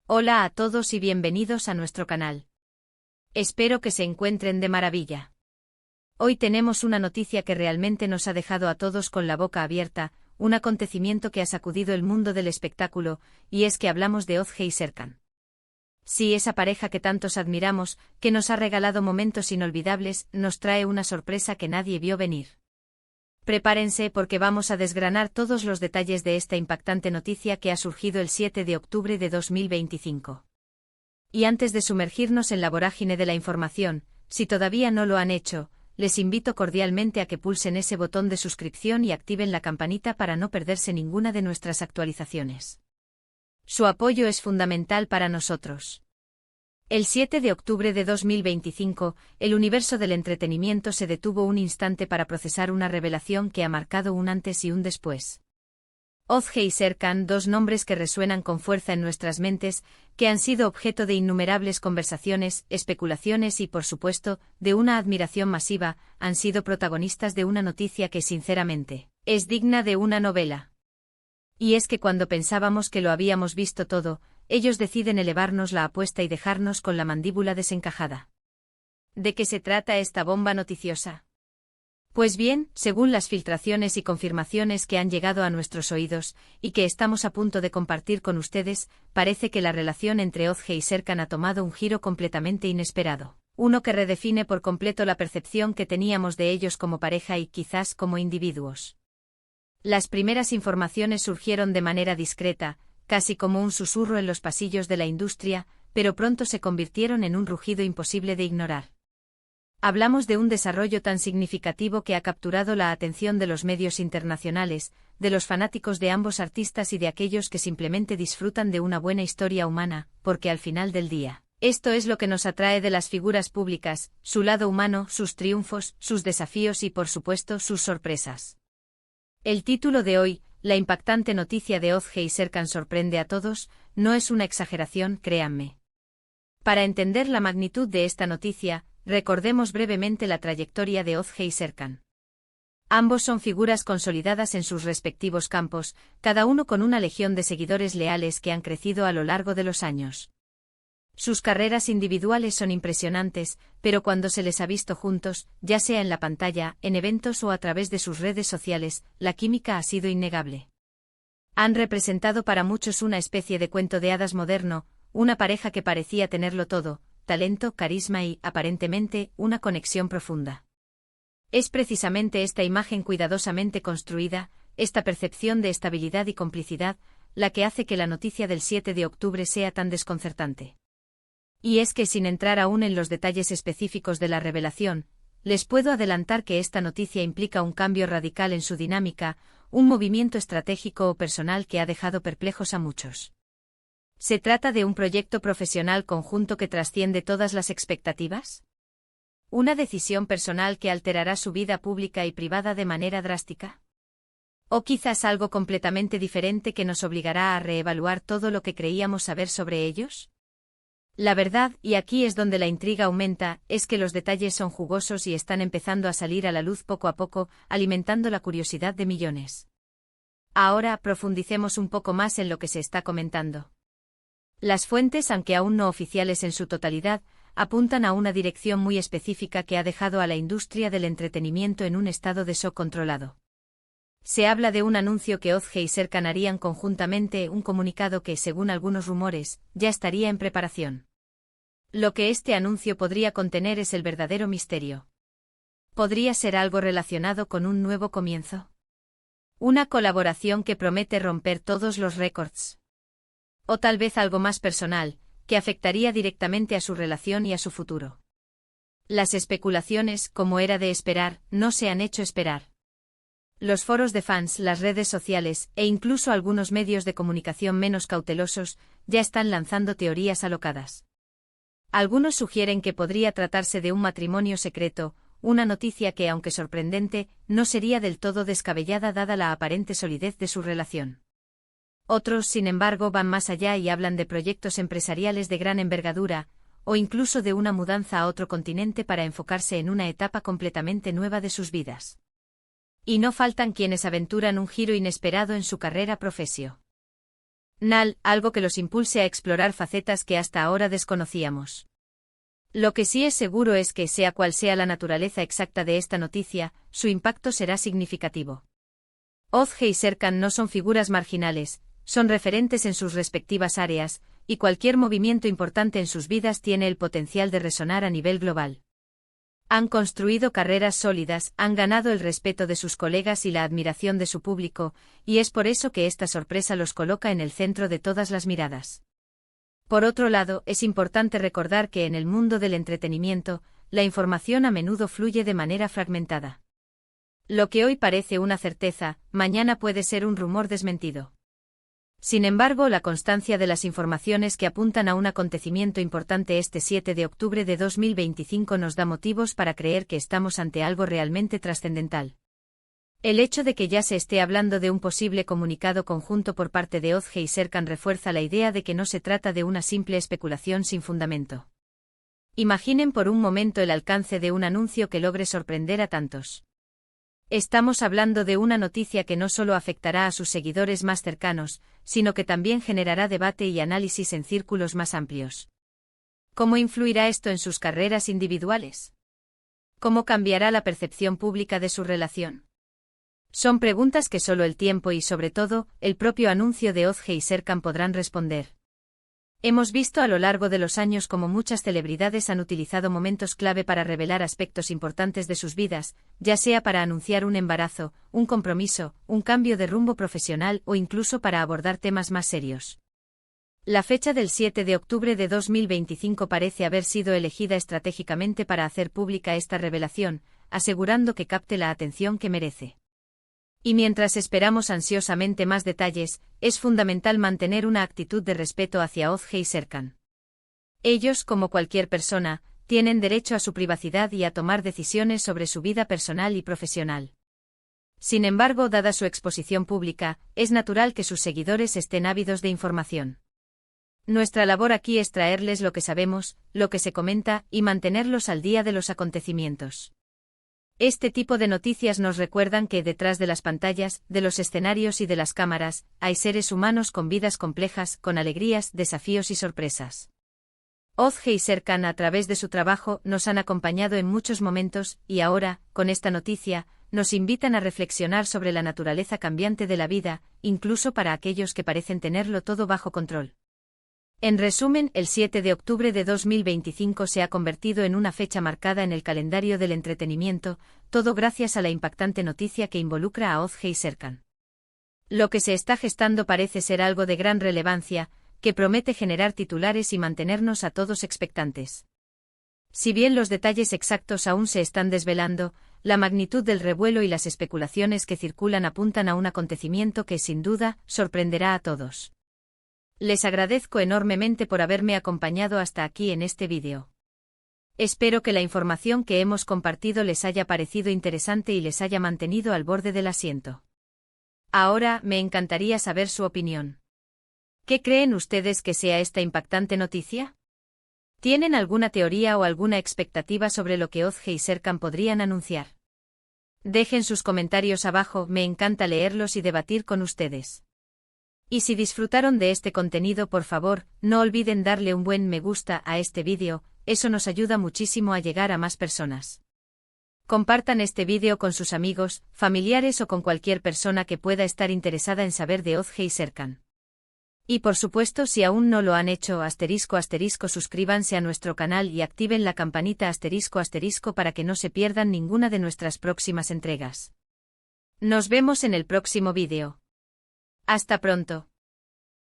Hola a todos y bienvenidos a nuestro canal. Espero que se encuentren de maravilla. Hoy tenemos una noticia que realmente nos ha dejado a todos con la boca abierta, un acontecimiento que ha sacudido el mundo del espectáculo, y es que hablamos de Ozge y Serkan. Sí, esa pareja que tantos admiramos, que nos ha regalado momentos inolvidables, nos trae una sorpresa que nadie vio venir. Prepárense porque vamos a desgranar todos los detalles de esta impactante noticia que ha surgido el 7 de octubre de 2025. Y antes de sumergirnos en la vorágine de la información, si todavía no lo han hecho, les invito cordialmente a que pulsen ese botón de suscripción y activen la campanita para no perderse ninguna de nuestras actualizaciones. Su apoyo es fundamental para nosotros. El 7 de octubre de 2025, el universo del entretenimiento se detuvo un instante para procesar una revelación que ha marcado un antes y un después. Ozge y Serkan, dos nombres que resuenan con fuerza en nuestras mentes, que han sido objeto de innumerables conversaciones, especulaciones y, por supuesto, de una admiración masiva, han sido protagonistas de una noticia que, sinceramente, es digna de una novela. Y es que cuando pensábamos que lo habíamos visto todo, ellos deciden elevarnos la apuesta y dejarnos con la mandíbula desencajada. ¿De qué se trata esta bomba noticiosa? Pues bien, según las filtraciones y confirmaciones que han llegado a nuestros oídos, y que estamos a punto de compartir con ustedes, parece que la relación entre Ozge y Serkan ha tomado un giro completamente inesperado. Uno que redefine por completo la percepción que teníamos de ellos como pareja y quizás como individuos. Las primeras informaciones surgieron de manera discreta, casi como un susurro en los pasillos de la industria, pero pronto se convirtieron en un rugido imposible de ignorar. Hablamos de un desarrollo tan significativo que ha capturado la atención de los medios internacionales, de los fanáticos de ambos artistas y de aquellos que simplemente disfrutan de una buena historia humana, porque al final del día, esto es lo que nos atrae de las figuras públicas, su lado humano, sus triunfos, sus desafíos y por supuesto sus sorpresas. El título de hoy, la impactante noticia de Ozge y Serkan sorprende a todos, no es una exageración, créanme. Para entender la magnitud de esta noticia, recordemos brevemente la trayectoria de Ozge y Serkan. Ambos son figuras consolidadas en sus respectivos campos, cada uno con una legión de seguidores leales que han crecido a lo largo de los años. Sus carreras individuales son impresionantes, pero cuando se les ha visto juntos, ya sea en la pantalla, en eventos o a través de sus redes sociales, la química ha sido innegable. Han representado para muchos una especie de cuento de hadas moderno, una pareja que parecía tenerlo todo, talento, carisma y, aparentemente, una conexión profunda. Es precisamente esta imagen cuidadosamente construida, esta percepción de estabilidad y complicidad, la que hace que la noticia del 7 de octubre sea tan desconcertante. Y es que sin entrar aún en los detalles específicos de la revelación, les puedo adelantar que esta noticia implica un cambio radical en su dinámica, un movimiento estratégico o personal que ha dejado perplejos a muchos. ¿Se trata de un proyecto profesional conjunto que trasciende todas las expectativas? ¿Una decisión personal que alterará su vida pública y privada de manera drástica? ¿O quizás algo completamente diferente que nos obligará a reevaluar todo lo que creíamos saber sobre ellos? La verdad, y aquí es donde la intriga aumenta, es que los detalles son jugosos y están empezando a salir a la luz poco a poco, alimentando la curiosidad de millones. Ahora profundicemos un poco más en lo que se está comentando. Las fuentes, aunque aún no oficiales en su totalidad, apuntan a una dirección muy específica que ha dejado a la industria del entretenimiento en un estado de shock controlado. Se habla de un anuncio que Ozge y Serkan harían conjuntamente, un comunicado que, según algunos rumores, ya estaría en preparación. Lo que este anuncio podría contener es el verdadero misterio. ¿Podría ser algo relacionado con un nuevo comienzo? ¿Una colaboración que promete romper todos los récords? ¿O tal vez algo más personal, que afectaría directamente a su relación y a su futuro? Las especulaciones, como era de esperar, no se han hecho esperar. Los foros de fans, las redes sociales, e incluso algunos medios de comunicación menos cautelosos, ya están lanzando teorías alocadas. Algunos sugieren que podría tratarse de un matrimonio secreto, una noticia que, aunque sorprendente, no sería del todo descabellada dada la aparente solidez de su relación. Otros, sin embargo, van más allá y hablan de proyectos empresariales de gran envergadura, o incluso de una mudanza a otro continente para enfocarse en una etapa completamente nueva de sus vidas. Y no faltan quienes aventuran un giro inesperado en su carrera profesional. algo que los impulse a explorar facetas que hasta ahora desconocíamos. Lo que sí es seguro es que, sea cual sea la naturaleza exacta de esta noticia, su impacto será significativo. Ozge y Serkan no son figuras marginales, son referentes en sus respectivas áreas, y cualquier movimiento importante en sus vidas tiene el potencial de resonar a nivel global. Han construido carreras sólidas, han ganado el respeto de sus colegas y la admiración de su público, y es por eso que esta sorpresa los coloca en el centro de todas las miradas. Por otro lado, es importante recordar que en el mundo del entretenimiento, la información a menudo fluye de manera fragmentada. Lo que hoy parece una certeza, mañana puede ser un rumor desmentido. Sin embargo, la constancia de las informaciones que apuntan a un acontecimiento importante este 7 de octubre de 2025 nos da motivos para creer que estamos ante algo realmente trascendental. El hecho de que ya se esté hablando de un posible comunicado conjunto por parte de Ozge y Serkan refuerza la idea de que no se trata de una simple especulación sin fundamento. Imaginen por un momento el alcance de un anuncio que logre sorprender a tantos. Estamos hablando de una noticia que no solo afectará a sus seguidores más cercanos, sino que también generará debate y análisis en círculos más amplios. ¿Cómo influirá esto en sus carreras individuales? ¿Cómo cambiará la percepción pública de su relación? Son preguntas que solo el tiempo y, sobre todo, el propio anuncio de Ozge y Serkan podrán responder. Hemos visto a lo largo de los años cómo muchas celebridades han utilizado momentos clave para revelar aspectos importantes de sus vidas, ya sea para anunciar un embarazo, un compromiso, un cambio de rumbo profesional o incluso para abordar temas más serios. La fecha del 7 de octubre de 2025 parece haber sido elegida estratégicamente para hacer pública esta revelación, asegurando que capte la atención que merece. Y mientras esperamos ansiosamente más detalles, es fundamental mantener una actitud de respeto hacia Ozge y Serkan. Ellos, como cualquier persona, tienen derecho a su privacidad y a tomar decisiones sobre su vida personal y profesional. Sin embargo, dada su exposición pública, es natural que sus seguidores estén ávidos de información. Nuestra labor aquí es traerles lo que sabemos, lo que se comenta, y mantenerlos al día de los acontecimientos. Este tipo de noticias nos recuerdan que detrás de las pantallas, de los escenarios y de las cámaras, hay seres humanos con vidas complejas, con alegrías, desafíos y sorpresas. Ozge y Serkan, a través de su trabajo, nos han acompañado en muchos momentos, y ahora, con esta noticia, nos invitan a reflexionar sobre la naturaleza cambiante de la vida, incluso para aquellos que parecen tenerlo todo bajo control. En resumen, el 7 de octubre de 2025 se ha convertido en una fecha marcada en el calendario del entretenimiento, todo gracias a la impactante noticia que involucra a Ozge y Serkan. Lo que se está gestando parece ser algo de gran relevancia, que promete generar titulares y mantenernos a todos expectantes. Si bien los detalles exactos aún se están desvelando, la magnitud del revuelo y las especulaciones que circulan apuntan a un acontecimiento que, sin duda, sorprenderá a todos. Les agradezco enormemente por haberme acompañado hasta aquí en este vídeo. Espero que la información que hemos compartido les haya parecido interesante y les haya mantenido al borde del asiento. Ahora, me encantaría saber su opinión. ¿Qué creen ustedes que sea esta impactante noticia? ¿Tienen alguna teoría o alguna expectativa sobre lo que Ozge y Serkan podrían anunciar? Dejen sus comentarios abajo, me encanta leerlos y debatir con ustedes. Y si disfrutaron de este contenido, por favor, no olviden darle un buen me gusta a este vídeo, eso nos ayuda muchísimo a llegar a más personas. Compartan este vídeo con sus amigos, familiares o con cualquier persona que pueda estar interesada en saber de Ozge y Serkan. Y por supuesto, si aún no lo han hecho, ***, suscríbanse a nuestro canal y activen la campanita *** para que no se pierdan ninguna de nuestras próximas entregas. Nos vemos en el próximo vídeo. Hasta pronto.